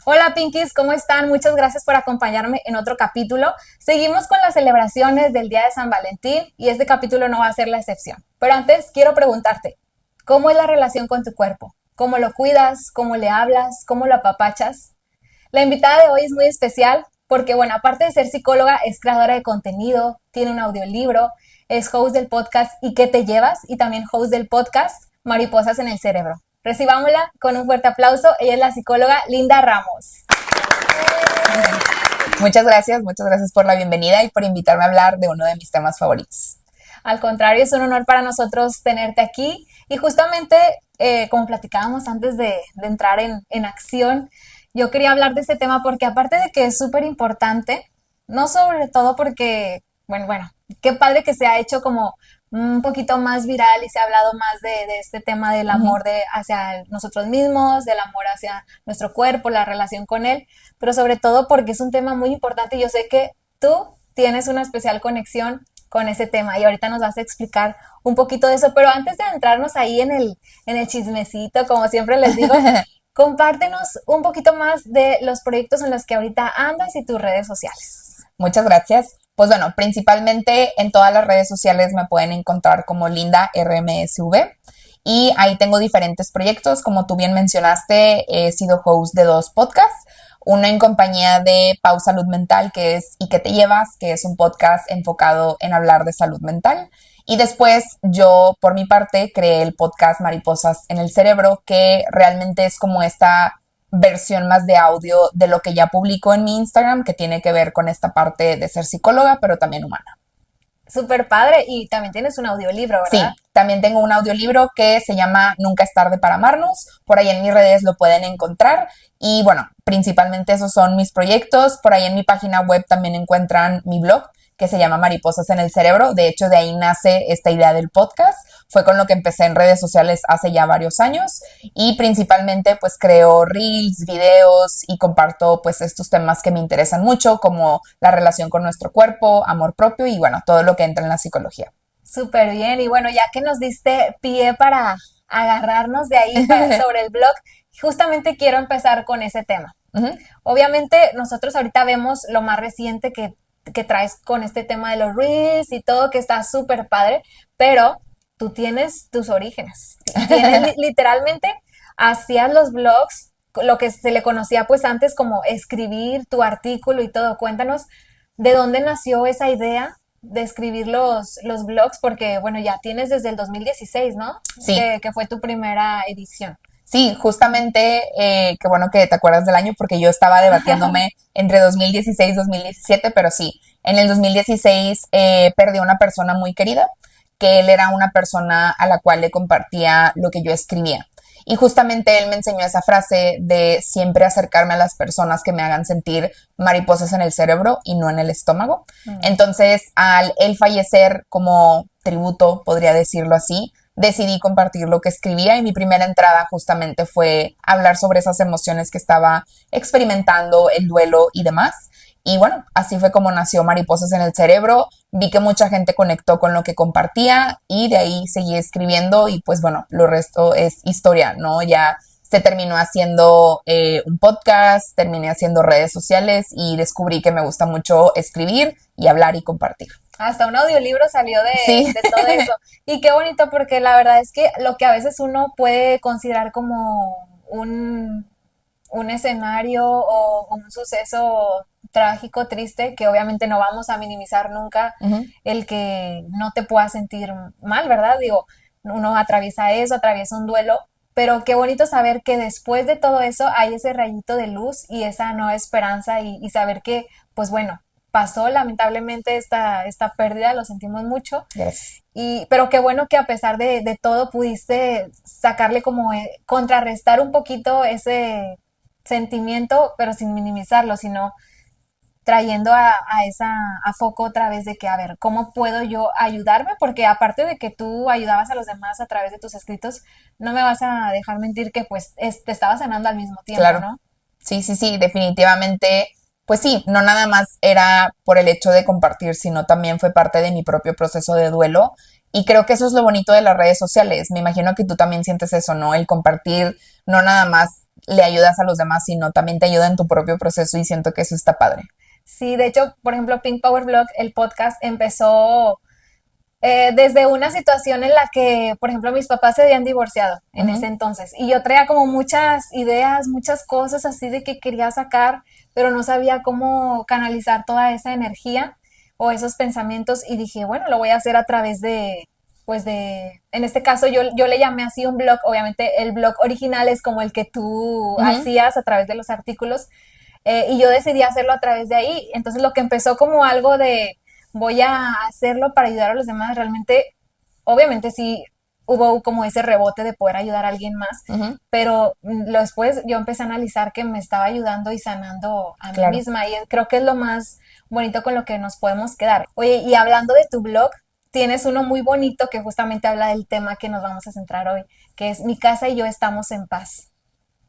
Hola Pinkies, ¿cómo están? Muchas gracias por acompañarme en otro capítulo. Seguimos con las celebraciones del Día de San Valentín y este capítulo no va a ser la excepción. Pero antes quiero preguntarte, ¿cómo es la relación con tu cuerpo? ¿Cómo lo cuidas? ¿Cómo le hablas? ¿Cómo lo apapachas? La invitada de hoy es muy especial porque, bueno, aparte de ser psicóloga, es creadora de contenido, tiene un audiolibro, es host del podcast ¿Y qué te llevas? Y también host del podcast Mariposas en el Cerebro. Recibámosla con un fuerte aplauso. Ella es la psicóloga Linda Ramos. Muchas gracias por la bienvenida y por invitarme a hablar de uno de mis temas favoritos. Al contrario, es un honor para nosotros tenerte aquí. Y justamente, como platicábamos antes de entrar en acción, yo quería hablar de este tema porque aparte de que es súper importante, no sobre todo porque, bueno, qué padre que se ha hecho como un poquito más viral y se ha hablado más de este tema del Ujú. amor hacia nosotros mismos, del amor hacia nuestro cuerpo, la relación con él, pero sobre todo porque es un tema muy importante y yo sé que tú tienes una especial conexión con ese tema y ahorita nos vas a explicar un poquito de eso, pero antes de entrarnos ahí en el chismecito, como siempre les digo, compártenos un poquito más de los proyectos en los que ahorita andas y tus redes sociales. Muchas gracias. Pues bueno, principalmente en todas las redes sociales me pueden encontrar como Linda RMSV y ahí tengo diferentes proyectos. Como tú bien mencionaste, he sido host de dos podcasts. Uno en compañía de Pau Salud Mental, que es ¿Y qué te llevas?, que es un podcast enfocado en hablar de salud mental. Y después yo, por mi parte, creé el podcast Mariposas en el Cerebro, que realmente es como esta versión más de audio de lo que ya publico en mi Instagram, que tiene que ver con esta parte de ser psicóloga, pero también humana. Súper padre y también tienes un audiolibro, ¿verdad? Sí, también tengo un audiolibro que se llama Nunca es tarde para amarnos. Por ahí en mis redes lo pueden encontrar. Y bueno, principalmente esos son mis proyectos. Por ahí en mi página web también encuentran mi blog que se llama Mariposas en el Cerebro. De hecho, de ahí nace esta idea del podcast. Fue con lo que empecé en redes sociales hace ya varios años. Y principalmente pues creo reels, videos y comparto pues estos temas que me interesan mucho, como la relación con nuestro cuerpo, amor propio y bueno, todo lo que entra en la psicología. Súper bien. Y bueno, ya que nos diste pie para agarrarnos de ahí sobre el blog, justamente quiero empezar con ese tema. Ujú. Obviamente, nosotros ahorita vemos lo más reciente que traes con este tema de los Reels y todo, que está súper padre, pero tú tienes tus orígenes. Tienes literalmente, hacías los blogs, lo que se le conocía pues antes como escribir tu artículo y todo. Cuéntanos de dónde nació esa idea de escribir los blogs, porque bueno, ya tienes desde el 2016, ¿no? Sí, Que fue tu primera edición. sí, justamente, qué bueno que te acuerdas del año porque yo estaba debatiéndome entre 2016 y 2017, pero sí, en el 2016 perdí a una persona muy querida, que él era una persona a la cual le compartía lo que yo escribía. Y justamente él me enseñó esa frase de siempre acercarme a las personas que me hagan sentir mariposas en el cerebro y no en el estómago. Mm. Entonces, al él fallecer como tributo, podría decirlo así, decidí compartir lo que escribía y mi primera entrada justamente fue hablar sobre esas emociones que estaba experimentando, el duelo y demás. Y bueno, así fue como nació Mariposas en el Cerebro. Vi que mucha gente conectó con lo que compartía y de ahí seguí escribiendo y pues bueno, lo resto es historia, ¿no? Ya se terminó haciendo un podcast, terminé haciendo redes sociales y descubrí que me gusta mucho escribir y hablar y compartir. Hasta un audiolibro salió Sí, de todo eso. Y qué bonito porque la verdad es que lo que a veces uno puede considerar como un escenario o un suceso trágico, triste, que obviamente no vamos a minimizar nunca uh-huh. el que no te puedas sentir mal, ¿verdad? Digo, uno atraviesa eso, atraviesa un duelo, pero qué bonito saber que después de todo eso hay ese rayito de luz y esa nueva esperanza y saber que, pues bueno, pasó lamentablemente esta pérdida, lo sentimos mucho, Gracias. pero qué bueno que a pesar de todo pudiste sacarle como contrarrestar un poquito ese sentimiento, pero sin minimizarlo, sino trayendo a foco otra vez de que, a ver, ¿cómo puedo yo ayudarme? Porque aparte de que tú ayudabas a los demás a través de tus escritos, no me vas a dejar mentir que pues te estabas sanando al mismo tiempo, Claro. ¿no? Sí, sí, sí, definitivamente. Pues sí, no nada más era por el hecho de compartir, sino también fue parte de mi propio proceso de duelo. Y creo que eso es lo bonito de las redes sociales. Me imagino que tú también sientes eso, ¿no? El compartir no nada más le ayudas a los demás, sino también te ayuda en tu propio proceso y siento que eso está padre. Sí, de hecho, por ejemplo, Pink Power Blog, el podcast, empezó desde una situación en la que, por ejemplo, mis papás se habían divorciado en ese entonces y yo traía como muchas ideas, muchas cosas así de que quería sacar, pero no sabía cómo canalizar toda esa energía o esos pensamientos y dije, bueno, lo voy a hacer a través de, pues en este caso yo le llamé así un blog, obviamente el blog original es como el que tú hacías a través de los artículos, y yo decidí hacerlo a través de ahí. Entonces lo que empezó como algo de voy a hacerlo para ayudar a los demás, realmente, obviamente sí hubo como ese rebote de poder ayudar a alguien más, pero después yo empecé a analizar que me estaba ayudando y sanando a mí misma y creo que es lo más bonito con lo que nos podemos quedar. Oye, y hablando de tu blog, tienes uno muy bonito que justamente habla del tema que nos vamos a centrar hoy, que es Mi casa y yo estamos en paz.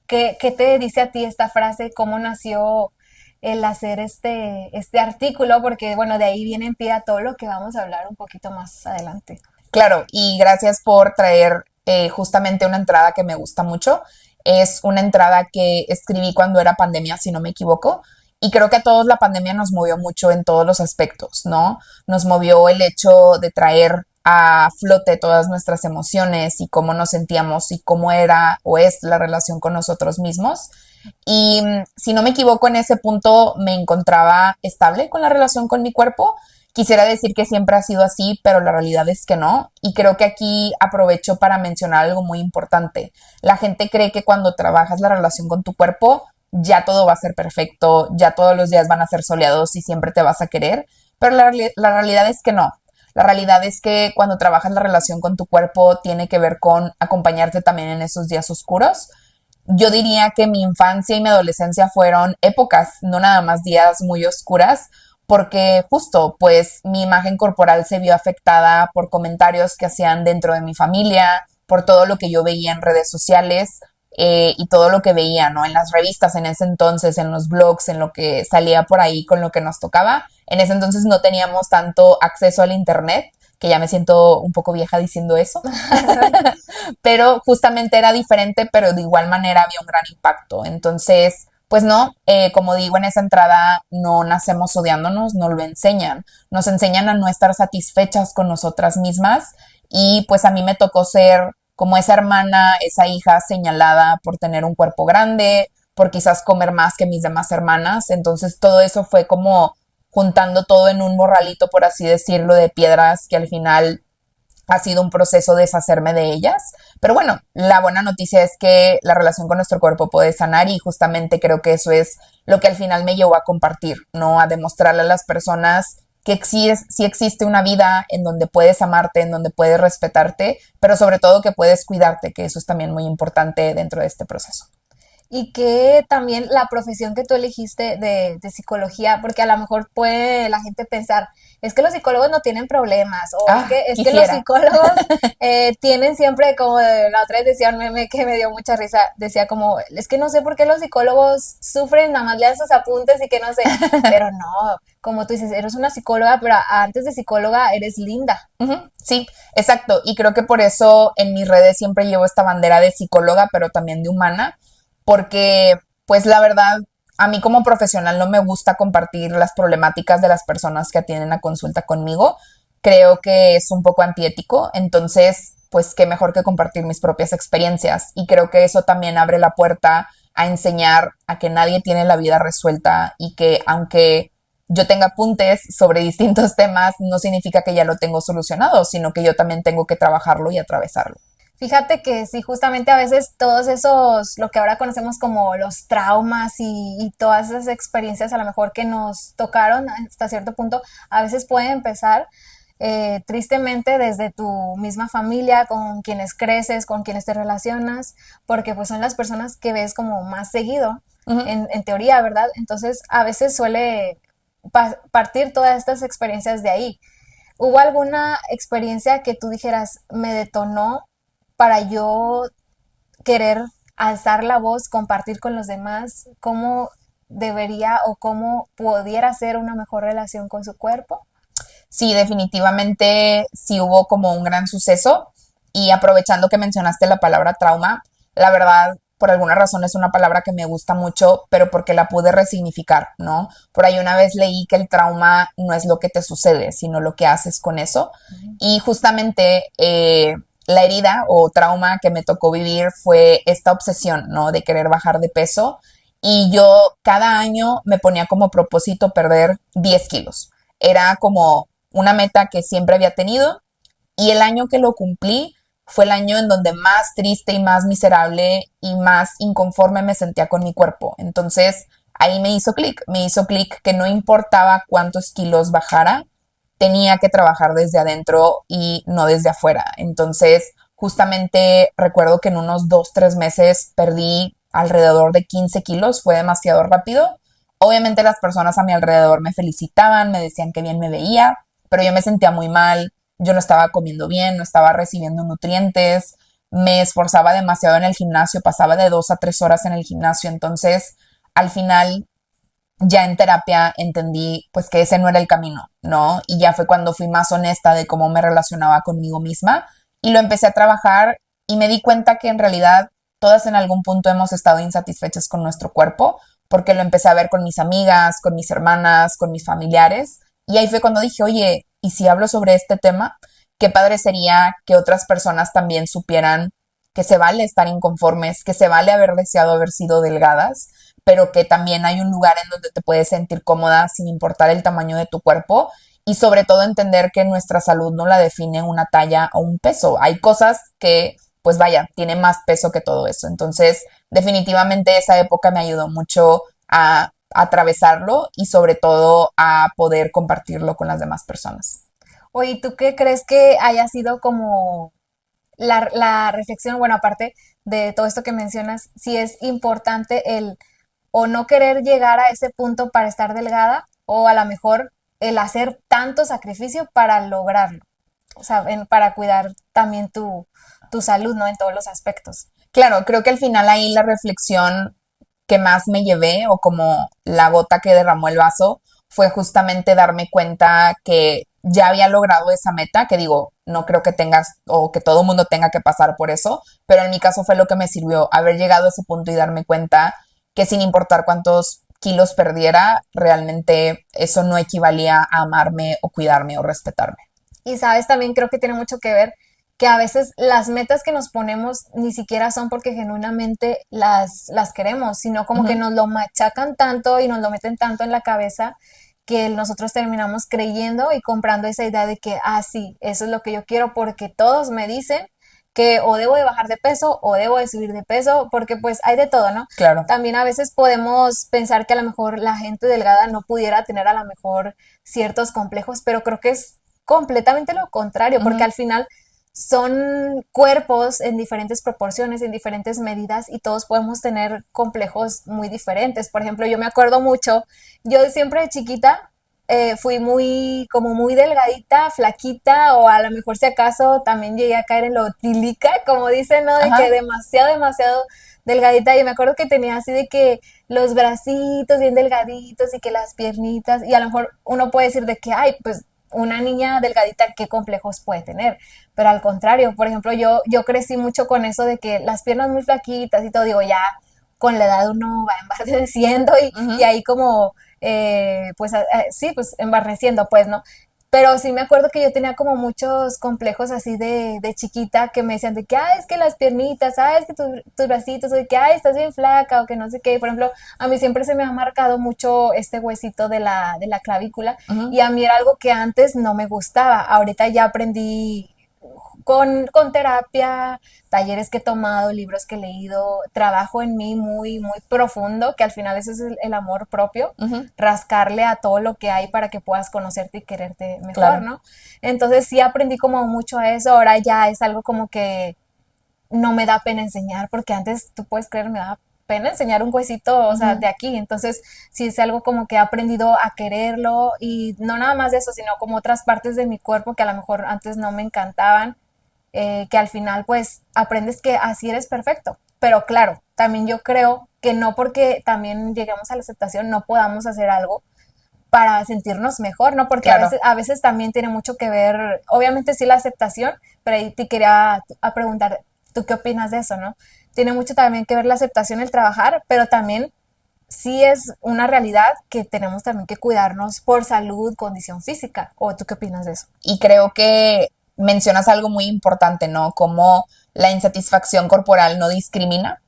¿Qué te dice a ti esta frase? ¿Cómo nació el hacer este artículo? Porque, bueno, de ahí viene en pie a todo lo que vamos a hablar un poquito más adelante. Claro, y gracias por traer justamente una entrada que me gusta mucho. Es una entrada que escribí cuando era pandemia, si no me equivoco. Y creo que a todos la pandemia nos movió mucho en todos los aspectos, ¿no? Nos movió el hecho de traer a flote todas nuestras emociones y cómo nos sentíamos y cómo era o es la relación con nosotros mismos. Y si no me equivoco, en ese punto me encontraba estable con la relación con mi cuerpo. Quisiera decir que siempre ha sido así, pero la realidad es que no. Y creo que aquí aprovecho para mencionar algo muy importante. La gente cree que cuando trabajas la relación con tu cuerpo, ya todo va a ser perfecto, ya todos los días van a ser soleados y siempre te vas a querer. Pero la realidad es que no. La realidad es que cuando trabajas la relación con tu cuerpo tiene que ver con acompañarte también en esos días oscuros. Yo diría que mi infancia y mi adolescencia fueron épocas, no nada más días muy oscuras, porque justo pues mi imagen corporal se vio afectada por comentarios que hacían dentro de mi familia, por todo lo que yo veía en redes sociales, y todo lo que veía, ¿no? En las revistas en ese entonces, en los blogs, en lo que salía por ahí con lo que nos tocaba. En ese entonces no teníamos tanto acceso al internet, que ya me siento un poco vieja diciendo eso, pero justamente era diferente, pero de igual manera había un gran impacto. Entonces, pues no, como digo en esa entrada, no nacemos odiándonos, no lo enseñan. Nos enseñan a no estar satisfechas con nosotras mismas y pues a mí me tocó ser como esa hermana, esa hija señalada por tener un cuerpo grande, por quizás comer más que mis demás hermanas. Entonces todo eso fue como juntando todo en un morralito, por así decirlo, de piedras que al final ha sido un proceso deshacerme de ellas. Pero bueno, la buena noticia es que la relación con nuestro cuerpo puede sanar y justamente creo que eso es lo que al final me llevó a compartir, ¿no? A demostrarle a las personas que sí existe una vida en donde puedes amarte, en donde puedes respetarte, pero sobre todo que puedes cuidarte, que eso es también muy importante dentro de este proceso. Y que también la profesión que tú elegiste de psicología, porque a lo mejor puede la gente pensar, es que los psicólogos no tienen problemas, o es que los psicólogos tienen siempre, como la otra vez decía un meme que me dio mucha risa, decía como, es que no sé por qué los psicólogos sufren, nada más lean sus apuntes y que no sé, pero no, como tú dices, eres una psicóloga, pero antes de psicóloga eres linda. Sí, exacto, y creo que por eso en mis redes siempre llevo esta bandera de psicóloga, pero también de humana, porque pues la verdad, a mí como profesional no me gusta compartir las problemáticas de las personas que atienden a consulta conmigo. Creo que es un poco antiético, entonces pues qué mejor que compartir mis propias experiencias y creo que eso también abre la puerta a enseñar a que nadie tiene la vida resuelta y que aunque yo tenga apuntes sobre distintos temas, no significa que ya lo tengo solucionado, sino que yo también tengo que trabajarlo y atravesarlo. Fíjate que sí, justamente a veces todos esos, lo que ahora conocemos como los traumas y todas esas experiencias a lo mejor que nos tocaron hasta cierto punto, a veces pueden empezar tristemente desde tu misma familia, con quienes creces, con quienes te relacionas, porque pues son las personas que ves como más seguido, en teoría, ¿verdad? Entonces a veces suele partir todas estas experiencias de ahí. ¿Hubo alguna experiencia que tú dijeras, me detonó para yo querer alzar la voz, compartir con los demás cómo debería o cómo pudiera ser una mejor relación con su cuerpo? Sí, definitivamente sí hubo como un gran suceso y aprovechando que mencionaste la palabra trauma, la verdad por alguna razón es una palabra que me gusta mucho, pero porque la pude resignificar, ¿no? Por ahí una vez leí que el trauma no es lo que te sucede, sino lo que haces con eso. Y justamente la herida o trauma que me tocó vivir fue esta obsesión, ¿no? De querer bajar de peso. Y yo cada año me ponía como propósito perder 10 kilos. Era como una meta que siempre había tenido y el año que lo cumplí fue el año en donde más triste y más miserable y más inconforme me sentía con mi cuerpo. Entonces ahí me hizo clic que no importaba cuántos kilos bajara, tenía que trabajar desde adentro y no desde afuera. Entonces justamente recuerdo que en unos 2, 3 meses perdí alrededor de 15 kilos, fue demasiado rápido. Obviamente las personas a mi alrededor me felicitaban, me decían que bien me veía, pero yo me sentía muy mal, yo no estaba comiendo bien, no estaba recibiendo nutrientes, me esforzaba demasiado en el gimnasio, pasaba de 2 a 3 horas en el gimnasio, entonces al final ya en terapia entendí pues que ese no era el camino, ¿no? Y ya fue cuando fui más honesta de cómo me relacionaba conmigo misma y lo empecé a trabajar y me di cuenta que en realidad todas en algún punto hemos estado insatisfechas con nuestro cuerpo porque lo empecé a ver con mis amigas, con mis hermanas, con mis familiares y ahí fue cuando dije, oye, ¿y si hablo sobre este tema? Qué padre sería que otras personas también supieran que se vale estar inconformes, que se vale haber deseado haber sido delgadas, pero que también hay un lugar en donde te puedes sentir cómoda sin importar el tamaño de tu cuerpo y sobre todo entender que nuestra salud no la define una talla o un peso. Hay cosas que, pues vaya, tienen más peso que todo eso. Entonces, definitivamente esa época me ayudó mucho a atravesarlo y sobre todo a poder compartirlo con las demás personas. Oye, ¿tú qué crees que haya sido como la reflexión? Bueno, aparte de todo esto que mencionas, si es importante el o no querer llegar a ese punto para estar delgada, o a lo mejor el hacer tanto sacrificio para lograrlo, o sea, para cuidar también tu salud, ¿no? En todos los aspectos. Claro, creo que al final ahí la reflexión que más me llevé o como la gota que derramó el vaso fue justamente darme cuenta que ya había logrado esa meta, que digo, no creo que tengas o que todo el mundo tenga que pasar por eso, pero en mi caso fue lo que me sirvió haber llegado a ese punto y darme cuenta que sin importar cuántos kilos perdiera, realmente eso no equivalía a amarme o cuidarme o respetarme. Y sabes, también creo que tiene mucho que ver que a veces las metas que nos ponemos ni siquiera son porque genuinamente las queremos, sino como que Ujú. nos lo machacan tanto y nos lo meten tanto en la cabeza que nosotros terminamos creyendo y comprando esa idea de que, ah, sí, eso es lo que yo quiero porque todos me dicen que o debo de bajar de peso o debo de subir de peso, porque pues hay de todo, ¿no? Claro. También a veces podemos pensar que a lo mejor la gente delgada no pudiera tener a lo mejor ciertos complejos, pero creo que es completamente lo contrario, porque Ujú. al final son cuerpos en diferentes proporciones, en diferentes medidas y todos podemos tener complejos muy diferentes. Por ejemplo, yo me acuerdo mucho, yo siempre de chiquita fui muy, como muy delgadita, flaquita, o a lo mejor si acaso también llegué a caer en lo tílica, como dicen, ¿no? De que Ajá. demasiado, demasiado delgadita. Y me acuerdo que tenía así de que los bracitos bien delgaditos y que las piernitas, y a lo mejor uno puede decir de que, ay, pues una niña delgadita, ¿qué complejos puede tener? Pero al contrario, por ejemplo, yo crecí mucho con eso de que las piernas muy flaquitas y todo, digo, ya con la edad uno va embarneciendo y Ujú. ahí como, pues sí, pues embarneciendo, pues, ¿no? Pero sí me acuerdo que yo tenía como muchos complejos así de chiquita que me decían de que, ay, es que las piernitas, ay, es que tus bracitos, o de que, ay, estás bien flaca, o que no sé qué. Por ejemplo, a mí siempre se me ha marcado mucho este huesito de la clavícula Ujú. y a mí era algo que antes no me gustaba. Ahorita ya aprendí con terapia, talleres que he tomado, libros que he leído, trabajo en mí muy, muy profundo, que al final eso es el amor propio, Ujú. rascarle a todo lo que hay para que puedas conocerte y quererte mejor, Claro. ¿no? Entonces sí aprendí como mucho a eso, ahora ya es algo como que no me da pena enseñar, porque antes, tú puedes creer, me da pena enseñar un huesito, o sea, Ujú. de aquí. Entonces, sí es algo como que he aprendido a quererlo y no nada más de eso, sino como otras partes de mi cuerpo que a lo mejor antes no me encantaban, que al final pues aprendes que así eres perfecto. Pero claro, también yo creo que no porque también lleguemos a la aceptación no podamos hacer algo para sentirnos mejor, ¿no? Porque a Claro. veces, a veces también tiene mucho que ver, obviamente sí la aceptación, pero ahí te quería a preguntar, ¿Tú qué opinas de eso, no? Tiene mucho también que ver la aceptación, el trabajar, pero también sí es una realidad que tenemos también que cuidarnos por salud, condición física. ¿O tú qué opinas de eso? Y creo que mencionas algo muy importante, ¿no? Como la insatisfacción corporal no discrimina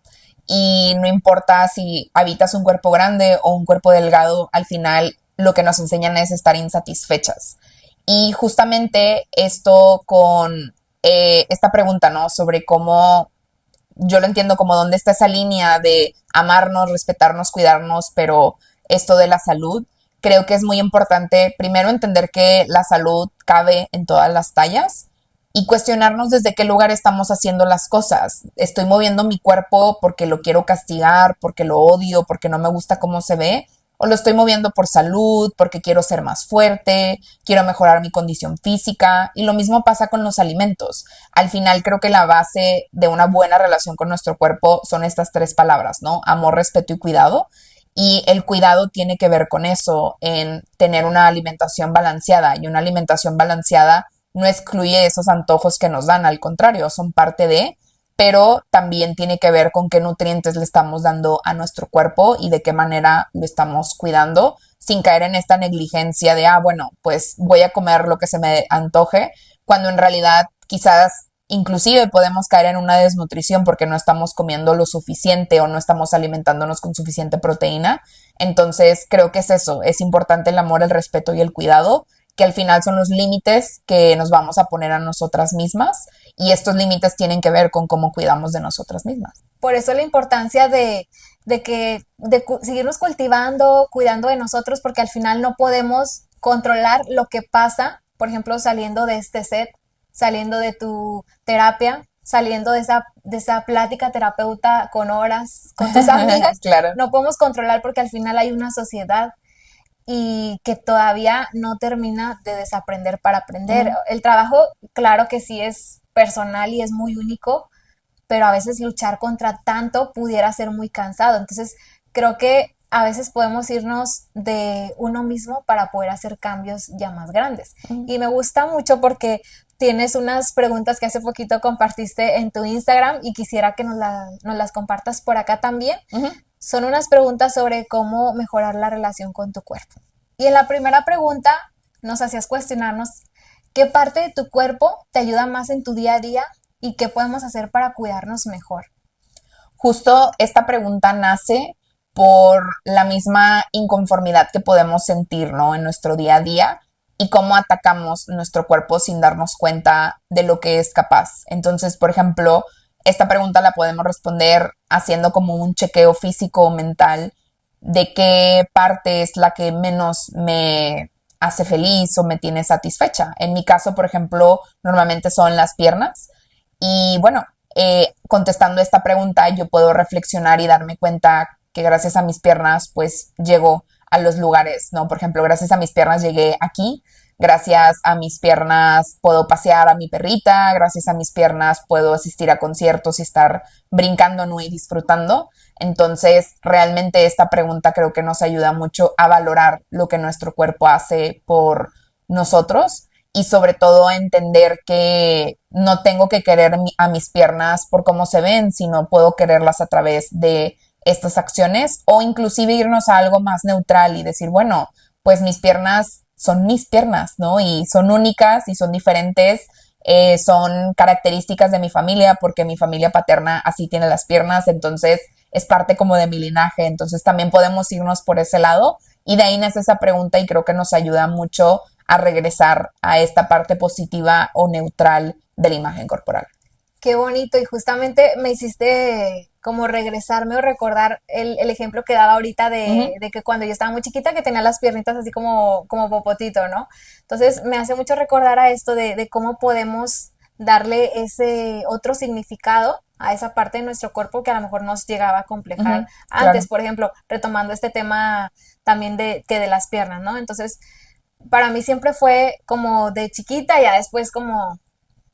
y no importa si habitas un cuerpo grande o un cuerpo delgado, al final lo que nos enseñan es estar insatisfechas. Y justamente esto con esta pregunta, ¿no? Sobre cómo yo lo entiendo como dónde está esa línea de amarnos, respetarnos, cuidarnos, pero esto de la salud, creo que es muy importante primero entender que la salud cabe en todas las tallas y cuestionarnos desde qué lugar estamos haciendo las cosas. Estoy moviendo mi cuerpo porque lo quiero castigar, porque lo odio, porque no me gusta cómo se ve, o lo estoy moviendo por salud, porque quiero ser más fuerte, quiero mejorar mi condición física, y lo mismo pasa con los alimentos. Al final creo que la base de una buena relación con nuestro cuerpo son estas tres palabras, ¿no? Amor, respeto y cuidado. Y el cuidado tiene que ver con eso, en tener una alimentación balanceada. Y una alimentación balanceada no excluye esos antojos que nos dan, al contrario, son parte de, pero también tiene que ver con qué nutrientes le estamos dando a nuestro cuerpo y de qué manera lo estamos cuidando, sin caer en esta negligencia de, bueno, pues voy a comer lo que se me antoje, cuando en realidad quizás inclusive podemos caer en una desnutrición porque no estamos comiendo lo suficiente o no estamos alimentándonos con suficiente proteína. Entonces creo que es eso, es importante el amor, el respeto y el cuidado, que al final son los límites que nos vamos a poner a nosotras mismas, y estos límites tienen que ver con cómo cuidamos de nosotras mismas. Por eso la importancia de seguirnos cultivando, cuidando de nosotros, porque al final no podemos controlar lo que pasa, por ejemplo, saliendo de este set, saliendo de tu terapia, saliendo de esa plática terapeuta con horas, con tus amigas. Claro. No podemos controlar porque al final hay una sociedad y que todavía no termina de desaprender para aprender. El trabajo, claro que sí es personal y es muy único, pero a veces luchar contra tanto pudiera ser muy cansado. Entonces, creo que a veces podemos irnos de uno mismo para poder hacer cambios ya más grandes. Y me gusta mucho porque tienes unas preguntas que hace poquito compartiste en tu Instagram y quisiera que nos las compartas por acá también. Son unas preguntas sobre cómo mejorar la relación con tu cuerpo. Y en la primera pregunta nos hacías cuestionarnos qué parte de tu cuerpo te ayuda más en tu día a día y qué podemos hacer para cuidarnos mejor. Justo esta pregunta nace por la misma inconformidad que podemos sentir, ¿no? En nuestro día a día y cómo atacamos nuestro cuerpo sin darnos cuenta de lo que es capaz. Entonces, por ejemplo, esta pregunta la podemos responder haciendo como un chequeo físico o mental de qué parte es la que menos me hace feliz o me tiene satisfecha. En mi caso, por ejemplo, normalmente son las piernas. Y bueno, contestando esta pregunta, yo puedo reflexionar y darme cuenta que gracias a mis piernas, pues llego a los lugares, ¿no? Por ejemplo, gracias a mis piernas llegué aquí, gracias a mis piernas puedo pasear a mi perrita, gracias a mis piernas puedo asistir a conciertos y estar brincando, ¿no? Y disfrutando. Entonces, realmente esta pregunta creo que nos ayuda mucho a valorar lo que nuestro cuerpo hace por nosotros y sobre todo a entender que no tengo que querer a mis piernas por cómo se ven, sino puedo quererlas a través de estas acciones o inclusive irnos a algo más neutral y decir, bueno, pues mis piernas, ¿no? Y son únicas y son diferentes, son características de mi familia porque mi familia paterna así tiene las piernas, entonces es parte como de mi linaje, entonces también podemos irnos por ese lado y de ahí nace esa pregunta y creo que nos ayuda mucho a regresar a esta parte positiva o neutral de la imagen corporal. Qué bonito y justamente me hiciste como regresarme o recordar el ejemplo que daba ahorita de que cuando yo estaba muy chiquita que tenía las piernitas así como popotito, ¿no? Entonces me hace mucho recordar a esto de cómo podemos darle ese otro significado a esa parte de nuestro cuerpo que a lo mejor nos llegaba a complejar antes, Claro. por ejemplo, retomando este tema también de las piernas, ¿no? Entonces, para mí siempre fue como de chiquita, ya después como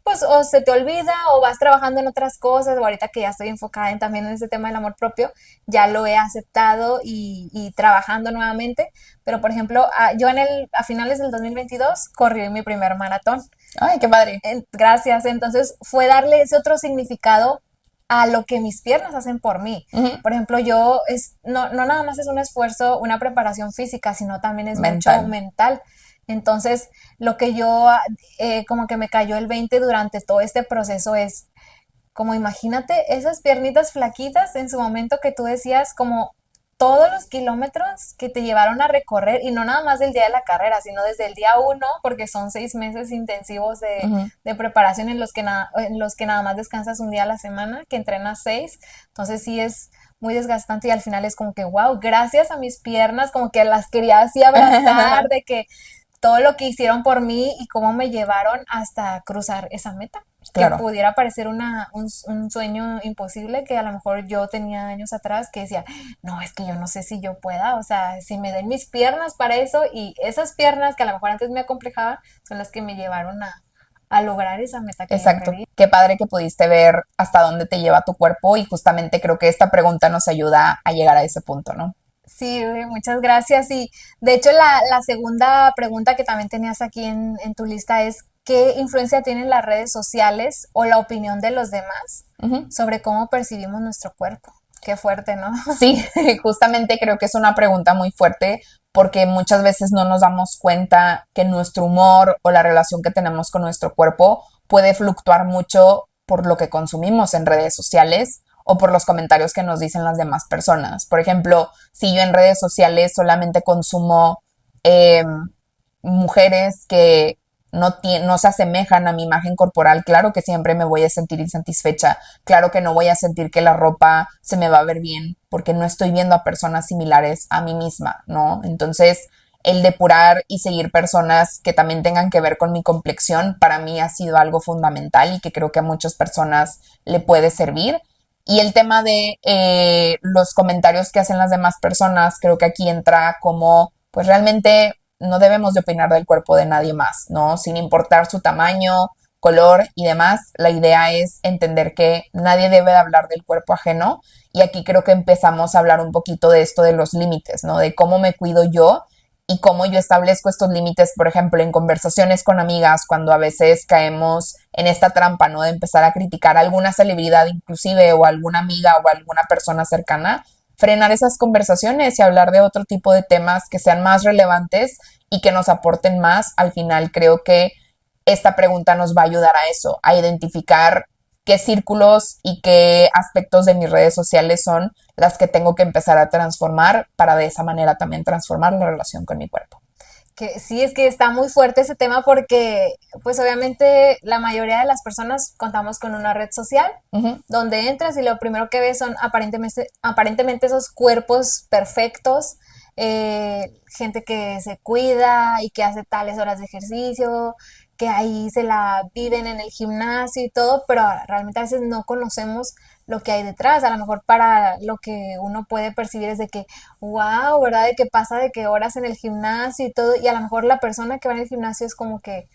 pues o se te olvida o vas trabajando en otras cosas, o ahorita que ya estoy enfocada también en ese tema del amor propio, ya lo he aceptado y trabajando nuevamente. Pero por ejemplo, yo a finales del 2022 corrí mi primer maratón. Ay, qué padre. Gracias. Entonces fue darle ese otro significado a lo que mis piernas hacen por mí. Ujú. Por ejemplo, no nada más es un esfuerzo, una preparación física, sino también es mucho Mental. mental. Entonces, lo que yo como que me cayó el 20 durante todo este proceso es como imagínate esas piernitas flaquitas en su momento que tú decías como todos los kilómetros que te llevaron a recorrer y no nada más del día de la carrera, sino desde el día uno, porque son 6 meses intensivos Ujú. de preparación en los que nada más descansas un día a la semana, que entrenas 6. Entonces sí es muy desgastante y al final es como que, wow, gracias a mis piernas, como que las quería así abrazar, de que todo lo que hicieron por mí y cómo me llevaron hasta cruzar esa meta, que Claro. pudiera parecer un sueño imposible que a lo mejor yo tenía años atrás que decía, no, es que yo no sé si yo pueda, o sea, si me den mis piernas para eso y esas piernas que a lo mejor antes me acomplejaban son las que me llevaron a lograr esa meta que yo Exacto. quería. Qué padre que pudiste ver hasta dónde te lleva tu cuerpo y justamente creo que esta pregunta nos ayuda a llegar a ese punto, ¿no? Sí, muchas gracias. Y de hecho la segunda pregunta que también tenías aquí en tu lista es, ¿qué influencia tienen las redes sociales o la opinión de los demás Ujú. sobre cómo percibimos nuestro cuerpo? Qué fuerte, ¿no? Sí, justamente creo que es una pregunta muy fuerte porque muchas veces no nos damos cuenta que nuestro humor o la relación que tenemos con nuestro cuerpo puede fluctuar mucho por lo que consumimos en redes sociales o por los comentarios que nos dicen las demás personas. Por ejemplo, si yo en redes sociales solamente consumo eh, mujeres que no se asemejan a mi imagen corporal, claro que siempre me voy a sentir insatisfecha, claro que no voy a sentir que la ropa se me va a ver bien, porque no estoy viendo a personas similares a mí misma, ¿no? Entonces, el depurar y seguir personas que también tengan que ver con mi complexión, para mí ha sido algo fundamental y que creo que a muchas personas le puede servir. Y el tema de los comentarios que hacen las demás personas, creo que aquí entra como, pues realmente no debemos de opinar del cuerpo de nadie más, ¿no? Sin importar su tamaño, color y demás, la idea es entender que nadie debe de hablar del cuerpo ajeno y aquí creo que empezamos a hablar un poquito de esto de los límites, ¿no? De cómo me cuido yo y cómo yo establezco estos límites, por ejemplo, en conversaciones con amigas, cuando a veces caemos en esta trampa, ¿no? De empezar a criticar a alguna celebridad inclusive o a alguna amiga o a alguna persona cercana, frenar esas conversaciones y hablar de otro tipo de temas que sean más relevantes y que nos aporten más. Al final creo que esta pregunta nos va a ayudar a eso, a identificar qué círculos y qué aspectos de mis redes sociales son las que tengo que empezar a transformar para de esa manera también transformar la relación con mi cuerpo. Que sí, es que está muy fuerte ese tema porque, pues obviamente la mayoría de las personas contamos con una red social Uh -huh. donde entras y lo primero que ves son aparentemente esos cuerpos perfectos, gente que se cuida y que hace tales horas de ejercicio, que ahí se la viven en el gimnasio y todo, pero realmente a veces no conocemos lo que hay detrás. A lo mejor para lo que uno puede percibir es de que, wow, ¿verdad? De que pasa de que horas en el gimnasio y todo, y a lo mejor la persona que va en el gimnasio es como que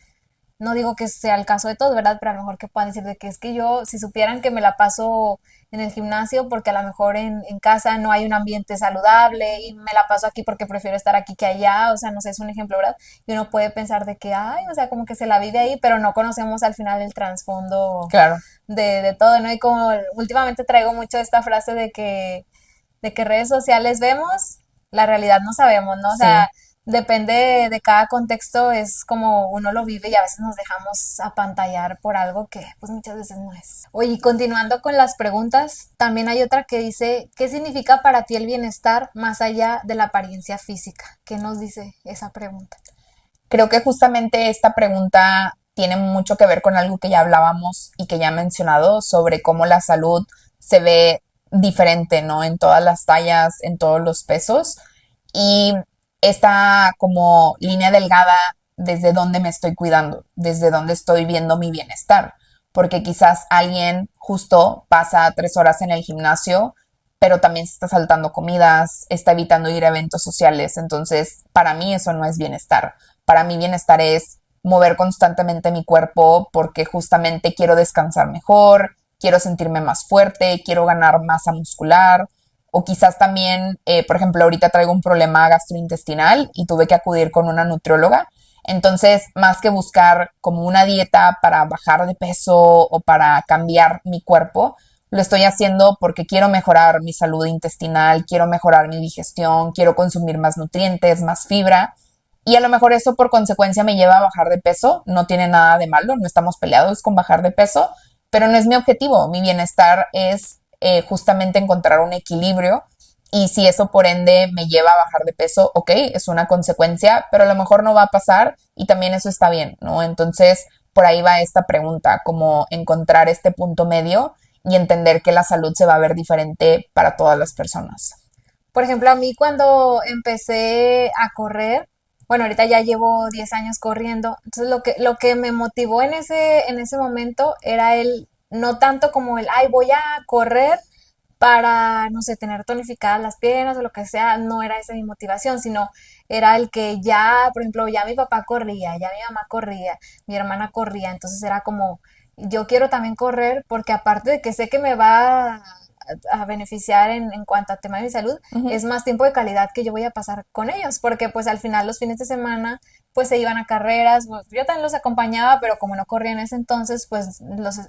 no digo que sea el caso de todos, ¿verdad? Pero a lo mejor que puedan decir de que es que yo, si supieran que me la paso en el gimnasio, porque a lo mejor en casa no hay un ambiente saludable y me la paso aquí porque prefiero estar aquí que allá, o sea, no sé, es un ejemplo, ¿verdad? Y uno puede pensar de que, ay, o sea, como que se la vive ahí, pero no conocemos al final el trasfondo Claro. de todo, ¿no? Y como últimamente traigo mucho esta frase de que redes sociales vemos, la realidad no sabemos, ¿no? O Sí. sea, depende de cada contexto, es como uno lo vive y a veces nos dejamos apantallar por algo que pues muchas veces no es. Oye, y continuando con las preguntas, también hay otra que dice, ¿qué significa para ti el bienestar más allá de la apariencia física? ¿Qué nos dice esa pregunta? Creo que justamente esta pregunta tiene mucho que ver con algo que ya hablábamos y que ya he mencionado sobre cómo la salud se ve diferente, ¿no? En todas las tallas, en todos los pesos. Y esta como línea delgada desde donde me estoy cuidando, desde donde estoy viendo mi bienestar. Porque quizás alguien justo pasa 3 horas en el gimnasio, pero también se está saltando comidas, está evitando ir a eventos sociales. Entonces, para mí eso no es bienestar. Para mí bienestar es mover constantemente mi cuerpo porque justamente quiero descansar mejor, quiero sentirme más fuerte, quiero ganar masa muscular. O quizás también, por ejemplo, ahorita traigo un problema gastrointestinal y tuve que acudir con una nutrióloga. Entonces, más que buscar como una dieta para bajar de peso o para cambiar mi cuerpo, lo estoy haciendo porque quiero mejorar mi salud intestinal, quiero mejorar mi digestión, quiero consumir más nutrientes, más fibra. Y a lo mejor eso por consecuencia me lleva a bajar de peso. No tiene nada de malo, no estamos peleados con bajar de peso, pero no es mi objetivo. Mi bienestar es justamente encontrar un equilibrio. Y si eso por ende me lleva a bajar de peso, ok, es una consecuencia, pero a lo mejor no va a pasar y también eso está bien, ¿no? Entonces, por ahí va esta pregunta, como encontrar este punto medio y entender que la salud se va a ver diferente para todas las personas. Por ejemplo, a mí cuando empecé a correr, bueno, ahorita ya llevo 10 años corriendo, entonces lo que me motivó en ese momento era el, no tanto como el, ay, voy a correr para, no sé, tener tonificadas las piernas o lo que sea, no era esa mi motivación, sino era el que ya, por ejemplo, ya mi papá corría, ya mi mamá corría, mi hermana corría, entonces era como, yo quiero también correr porque aparte de que sé que me va a beneficiar en cuanto a tema de mi salud, Ujú. es más tiempo de calidad que yo voy a pasar con ellos, porque pues al final los fines de semana pues se iban a carreras, pues, yo también los acompañaba, pero como no corría en ese entonces, pues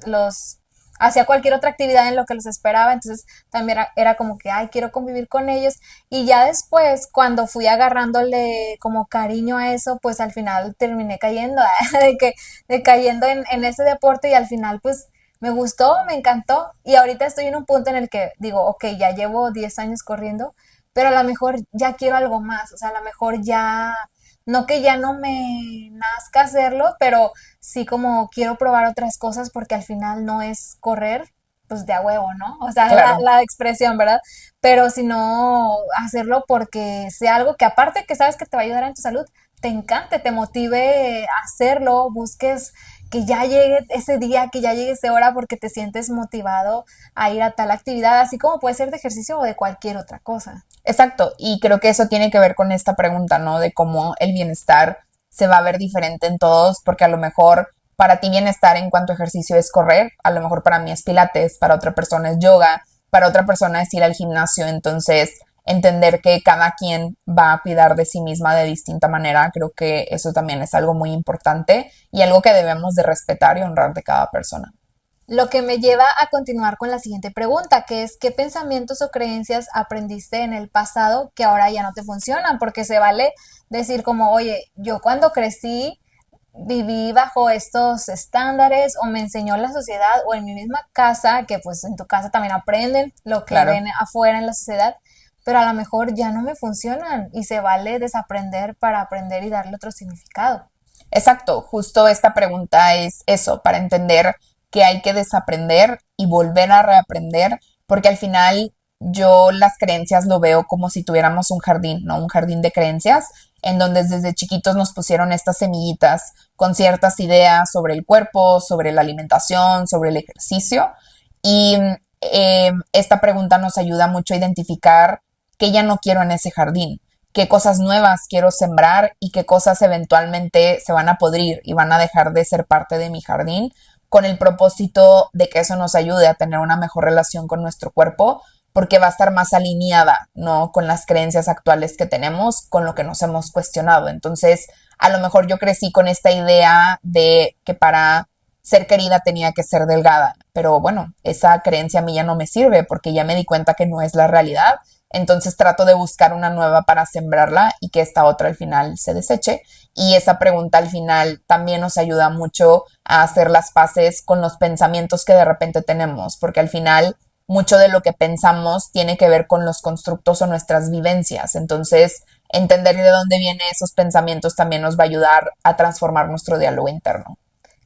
los hacía cualquier otra actividad en lo que los esperaba, entonces también era como que, ay, quiero convivir con ellos. Y ya después, cuando fui agarrándole como cariño a eso, pues al final terminé cayendo, cayendo en ese deporte y al final pues me gustó, me encantó y ahorita estoy en un punto en el que digo, ok, ya llevo 10 años corriendo, pero a lo mejor ya quiero algo más, o sea, a lo mejor ya, no que ya no me nazca hacerlo, pero sí como quiero probar otras cosas porque al final no es correr, pues de a huevo, ¿no? O sea, la, Claro. la expresión, ¿verdad? Pero sino hacerlo porque sea algo que aparte que sabes que te va a ayudar en tu salud, te encante, te motive a hacerlo, busques que ya llegue ese día, que ya llegue esa hora porque te sientes motivado a ir a tal actividad, así como puede ser de ejercicio o de cualquier otra cosa. Exacto, y creo que eso tiene que ver con esta pregunta, ¿no? De cómo el bienestar se va a ver diferente en todos, porque a lo mejor para ti bienestar en cuanto a ejercicio es correr, a lo mejor para mí es pilates, para otra persona es yoga, para otra persona es ir al gimnasio, entonces entender que cada quien va a cuidar de sí misma de distinta manera, creo que eso también es algo muy importante y algo que debemos de respetar y honrar de cada persona. Lo que me lleva a continuar con la siguiente pregunta, que es ¿qué pensamientos o creencias aprendiste en el pasado que ahora ya no te funcionan? Porque se vale decir como, oye, yo cuando crecí viví bajo estos estándares o me enseñó la sociedad o en mi misma casa, que pues en tu casa también aprenden lo que Claro. ven afuera en la sociedad, pero a lo mejor ya no me funcionan y se vale desaprender para aprender y darle otro significado. Exacto, justo esta pregunta es eso, para entender que hay que desaprender y volver a reaprender, porque al final yo las creencias lo veo como si tuviéramos un jardín, ¿no? Un jardín de creencias, en donde desde chiquitos nos pusieron estas semillitas con ciertas ideas sobre el cuerpo, sobre la alimentación, sobre el ejercicio, y esta pregunta nos ayuda mucho a identificar qué ya no quiero en ese jardín, qué cosas nuevas quiero sembrar y qué cosas eventualmente se van a podrir y van a dejar de ser parte de mi jardín, con el propósito de que eso nos ayude a tener una mejor relación con nuestro cuerpo, porque va a estar más alineada, ¿no? Con las creencias actuales que tenemos, con lo que nos hemos cuestionado. Entonces, a lo mejor yo crecí con esta idea de que para ser querida tenía que ser delgada, pero bueno, esa creencia a mí ya no me sirve porque ya me di cuenta que no es la realidad, entonces trato de buscar una nueva para sembrarla y que esta otra al final se deseche. Y esa pregunta al final también nos ayuda mucho a hacer las paces con los pensamientos que de repente tenemos, porque al final mucho de lo que pensamos tiene que ver con los constructos o nuestras vivencias. Entonces, entender de dónde vienen esos pensamientos también nos va a ayudar a transformar nuestro diálogo interno.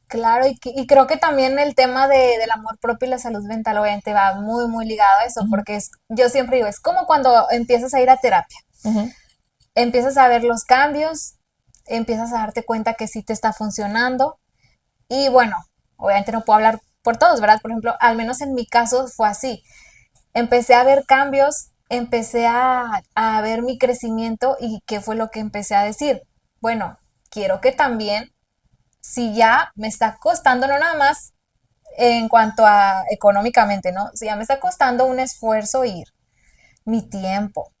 Claro, y creo que también el tema del amor propio y la salud mental obviamente va muy, muy ligado a eso, Ujú, porque yo siempre digo, es como cuando empiezas a ir a terapia, ujú. empiezas a ver los cambios, empiezas a darte cuenta que sí te está funcionando y bueno, obviamente no puedo hablar por todos, ¿verdad? Por ejemplo, al menos en mi caso fue así. Empecé a ver cambios, empecé a ver mi crecimiento y qué fue lo que empecé a decir. Bueno, quiero que también si ya me está costando, no nada más en cuanto a económicamente, ¿no? Si ya me está costando un esfuerzo ir, mi tiempo,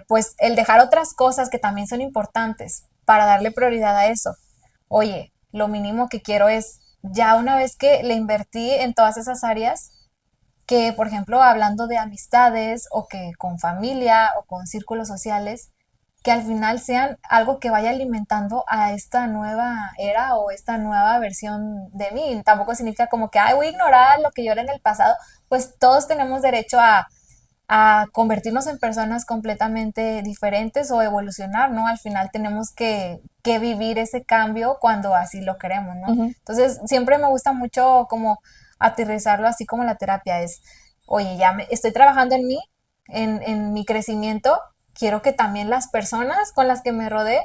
pues el dejar otras cosas que también son importantes para darle prioridad a eso. Oye, lo mínimo que quiero es, ya una vez que le invertí en todas esas áreas, que por ejemplo hablando de amistades o que con familia o con círculos sociales, que al final sean algo que vaya alimentando a esta nueva era o esta nueva versión de mí. Tampoco significa como que, ay, voy a ignorar lo que yo era en el pasado, pues todos tenemos derecho a convertirnos en personas completamente diferentes o evolucionar, ¿no? Al final tenemos que vivir ese cambio cuando así lo queremos, ¿no? Ujú. Entonces, siempre me gusta mucho como aterrizarlo así como la terapia es, oye, estoy trabajando en mí, en mi crecimiento, quiero que también las personas con las que me rodee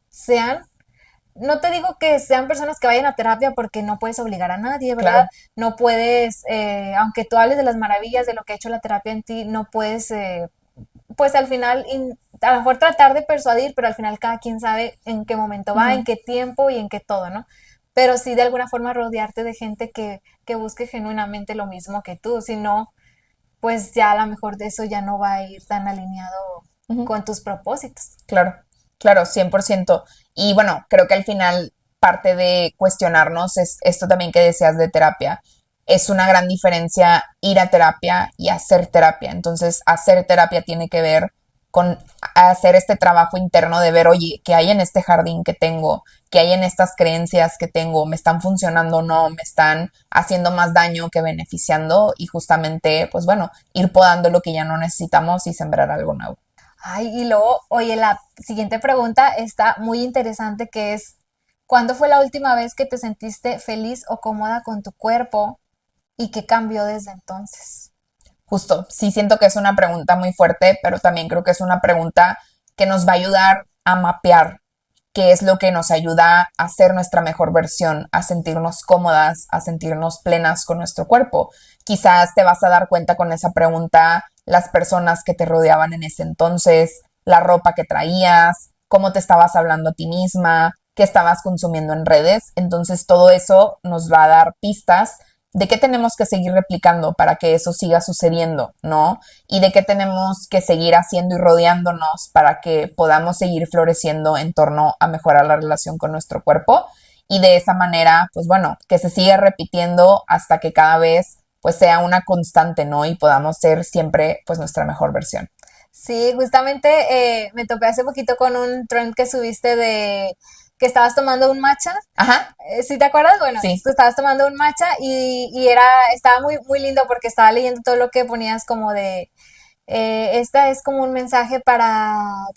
sean, no te digo que sean personas que vayan a terapia porque no puedes obligar a nadie, ¿verdad? Claro. No puedes, aunque tú hables de las maravillas de lo que ha hecho la terapia en ti, no puedes, pues al final, a lo mejor tratar de persuadir, pero al final cada quien sabe en qué momento va, en Ujú. qué tiempo y en qué todo, ¿no? Pero sí de alguna forma rodearte de gente que busque genuinamente lo mismo que tú, si no, pues ya a lo mejor de eso ya no va a ir tan alineado Ujú. con tus propósitos. Claro, claro, 100%. Y bueno, creo que al final parte de cuestionarnos es esto también que deseas de terapia. Es una gran diferencia ir a terapia y hacer terapia. Entonces, hacer terapia tiene que ver con hacer este trabajo interno de ver, oye, ¿qué hay en este jardín que tengo? ¿Qué hay en estas creencias que tengo? ¿Me están funcionando o no? ¿Me están haciendo más daño que beneficiando? Y justamente, pues bueno, ir podando lo que ya no necesitamos y sembrar algo nuevo. Ay, y luego, oye, la siguiente pregunta está muy interesante que es, ¿cuándo fue la última vez que te sentiste feliz o cómoda con tu cuerpo y qué cambió desde entonces? Justo, sí siento que es una pregunta muy fuerte, pero también creo que es una pregunta que nos va a ayudar a mapear qué es lo que nos ayuda a ser nuestra mejor versión, a sentirnos cómodas, a sentirnos plenas con nuestro cuerpo. Quizás te vas a dar cuenta con esa pregunta las personas que te rodeaban en ese entonces, la ropa que traías, cómo te estabas hablando a ti misma, qué estabas consumiendo en redes. Entonces todo eso nos va a dar pistas de qué tenemos que seguir replicando para que eso siga sucediendo, ¿no? Y de qué tenemos que seguir haciendo y rodeándonos para que podamos seguir floreciendo en torno a mejorar la relación con nuestro cuerpo. Y de esa manera, pues bueno, que se siga repitiendo hasta que cada vez pues sea una constante, ¿no? Y podamos ser siempre pues nuestra mejor versión. Sí, justamente me topé hace poquito con un trend que subiste de que estabas tomando un matcha. Ajá, ¿Sí te acuerdas? Bueno, sí. tú estabas tomando un matcha y estaba muy, muy lindo porque estaba leyendo todo lo que ponías como de, esta es como un mensaje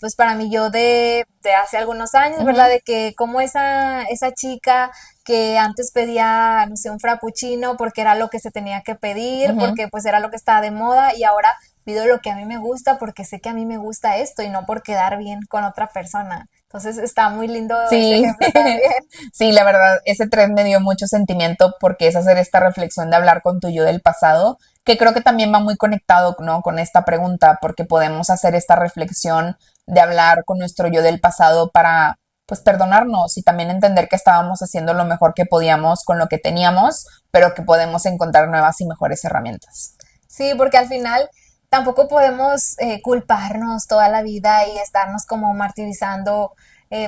pues para mí yo de hace algunos años, ¿verdad? Ujú, De que como esa chica que antes pedía, no sé, un frappuccino porque era lo que se tenía que pedir, ujú. porque pues era lo que estaba de moda y ahora pido lo que a mí me gusta porque sé que a mí me gusta esto y no por quedar bien con otra persona. Entonces está muy lindo ese Sí, ejemplo también. sí, la verdad, ese tren me dio mucho sentimiento porque es hacer esta reflexión de hablar con tu yo del pasado, que creo que también va muy conectado, ¿no? Con esta pregunta, porque podemos hacer esta reflexión de hablar con nuestro yo del pasado para, pues, perdonarnos y también entender que estábamos haciendo lo mejor que podíamos con lo que teníamos, pero que podemos encontrar nuevas y mejores herramientas. Sí, porque al final tampoco podemos culparnos toda la vida y estarnos como martirizando,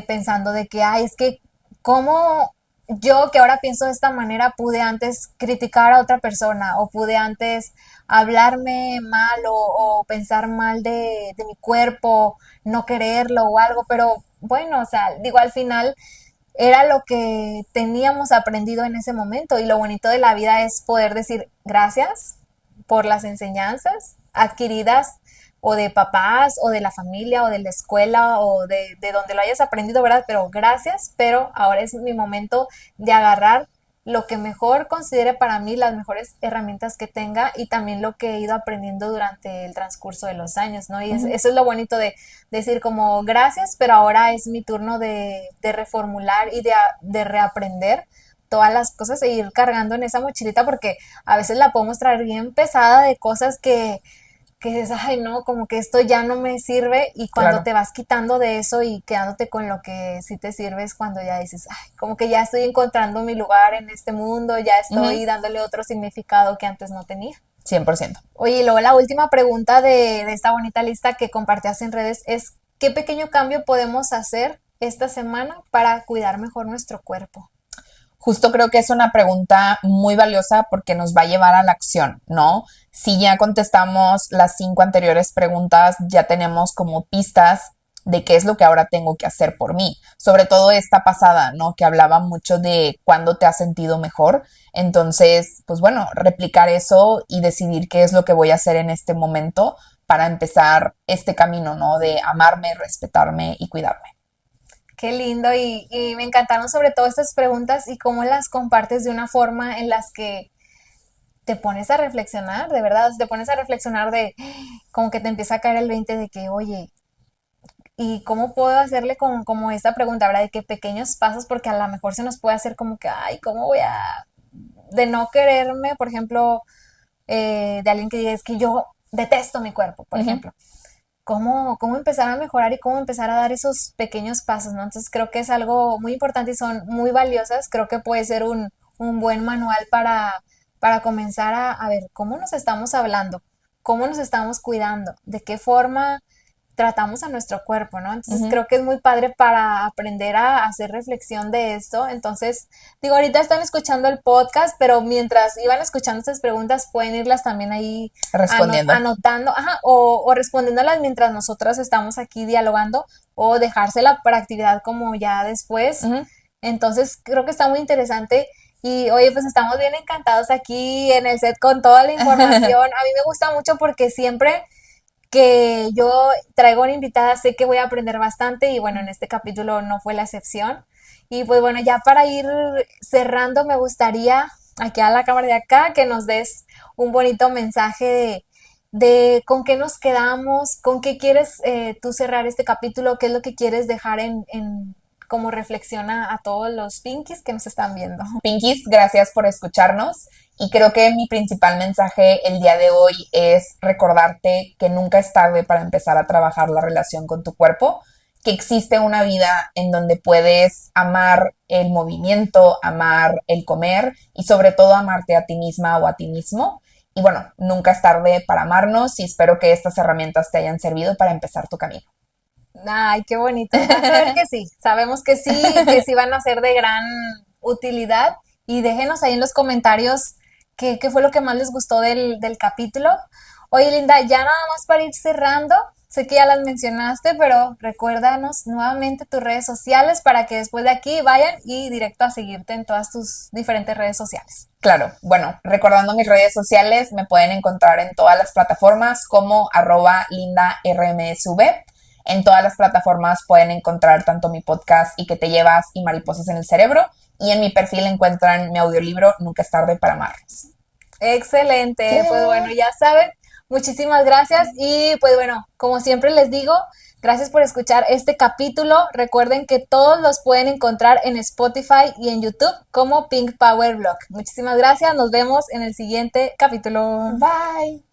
pensando de que, ay, es que cómo yo que ahora pienso de esta manera pude antes criticar a otra persona o pude antes hablarme mal o pensar mal de mi cuerpo, no quererlo o algo, pero bueno, o sea, digo, al final era lo que teníamos aprendido en ese momento y lo bonito de la vida es poder decir gracias por las enseñanzas adquiridas o de papás o de la familia o de la escuela o de donde lo hayas aprendido, ¿verdad? Pero gracias, pero ahora es mi momento de agarrar lo que mejor considere para mí, las mejores herramientas que tenga y también lo que he ido aprendiendo durante el transcurso de los años, ¿no? Y Ujú. eso es lo bonito de decir como gracias, pero ahora es mi turno de reformular y de reaprender todas las cosas e ir cargando en esa mochilita porque a veces la podemos traer bien pesada de cosas que dices, ay, no, como que esto ya no me sirve y cuando Claro. te vas quitando de eso y quedándote con lo que sí te sirve es cuando ya dices, ay, como que ya estoy encontrando mi lugar en este mundo, ya Ujú, estoy dándole otro significado que antes no tenía. 100%. Oye, y luego la última pregunta de esta bonita lista que compartías en redes es, ¿qué pequeño cambio podemos hacer esta semana para cuidar mejor nuestro cuerpo? Justo creo que es una pregunta muy valiosa porque nos va a llevar a la acción, ¿no? Si ya contestamos las 5 anteriores preguntas, ya tenemos como pistas de qué es lo que ahora tengo que hacer por mí. Sobre todo esta pasada, ¿no? Que hablaba mucho de cuándo te has sentido mejor. Entonces, pues bueno, replicar eso y decidir qué es lo que voy a hacer en este momento para empezar este camino, ¿no? De amarme, respetarme y cuidarme. Qué lindo y me encantaron sobre todo estas preguntas y cómo las compartes de una forma en las que te pones a reflexionar, de verdad, te pones a reflexionar de como que te empieza a caer el 20 de que, oye, ¿y cómo puedo hacerle con, como esta pregunta, ¿verdad? De que pequeños pasos, porque a lo mejor se nos puede hacer como que, ay, ¿cómo voy a, de no quererme, por ejemplo, de alguien que diga, es que yo detesto mi cuerpo, por Ujú. ejemplo. Cómo empezar a mejorar y cómo empezar a dar esos pequeños pasos, ¿no? Entonces creo que es algo muy importante y son muy valiosas. Creo que puede ser un buen manual para comenzar a ver cómo nos estamos hablando, cómo nos estamos cuidando, de qué forma tratamos a nuestro cuerpo, ¿no? Entonces Ujú. creo que es muy padre para aprender a hacer reflexión de esto. Entonces, digo, ahorita están escuchando el podcast, pero mientras iban escuchando estas preguntas, pueden irlas también ahí Respondiendo. anotando, ajá, o respondiéndolas mientras nosotras estamos aquí dialogando, o dejársela para actividad como ya después. Ujú. Entonces, creo que está muy interesante. Y oye, pues estamos bien encantados aquí en el set con toda la información. A mí me gusta mucho porque siempre que yo traigo una invitada, sé que voy a aprender bastante y bueno, en este capítulo no fue la excepción. Y pues bueno, ya para ir cerrando, me gustaría aquí a la cámara de acá que nos des un bonito mensaje de con qué nos quedamos, con qué quieres tú cerrar este capítulo, qué es lo que quieres dejar en como reflexión a todos los pinkies que nos están viendo. Pinkies, gracias por escucharnos y creo que mi principal mensaje el día de hoy es recordarte que nunca es tarde para empezar a trabajar la relación con tu cuerpo, que existe una vida en donde puedes amar el movimiento, amar el comer y sobre todo amarte a ti misma o a ti mismo. Y bueno, nunca es tarde para amarnos y espero que estas herramientas te hayan servido para empezar tu camino. Ay, qué bonito. Vas a ver que sí. Sabemos que sí van a ser de gran utilidad. Y déjenos ahí en los comentarios qué fue lo que más les gustó del capítulo. Oye, Linda, ya nada más para ir cerrando. Sé que ya las mencionaste, pero recuérdanos nuevamente tus redes sociales para que después de aquí vayan y directo a seguirte en todas tus diferentes redes sociales. Claro, bueno, recordando mis redes sociales, me pueden encontrar en todas las plataformas como @lindarmsv. En todas las plataformas pueden encontrar tanto mi podcast y que te llevas y mariposas en el cerebro. Y en mi perfil encuentran mi audiolibro Nunca es tarde para amarnos. Excelente, pues bueno, Yeah. ya saben, muchísimas gracias y pues bueno, como siempre les digo, gracias por escuchar este capítulo. Recuerden que todos los pueden encontrar en Spotify y en YouTube como Pink Power Blog. Muchísimas gracias, nos vemos en el siguiente capítulo. Bye.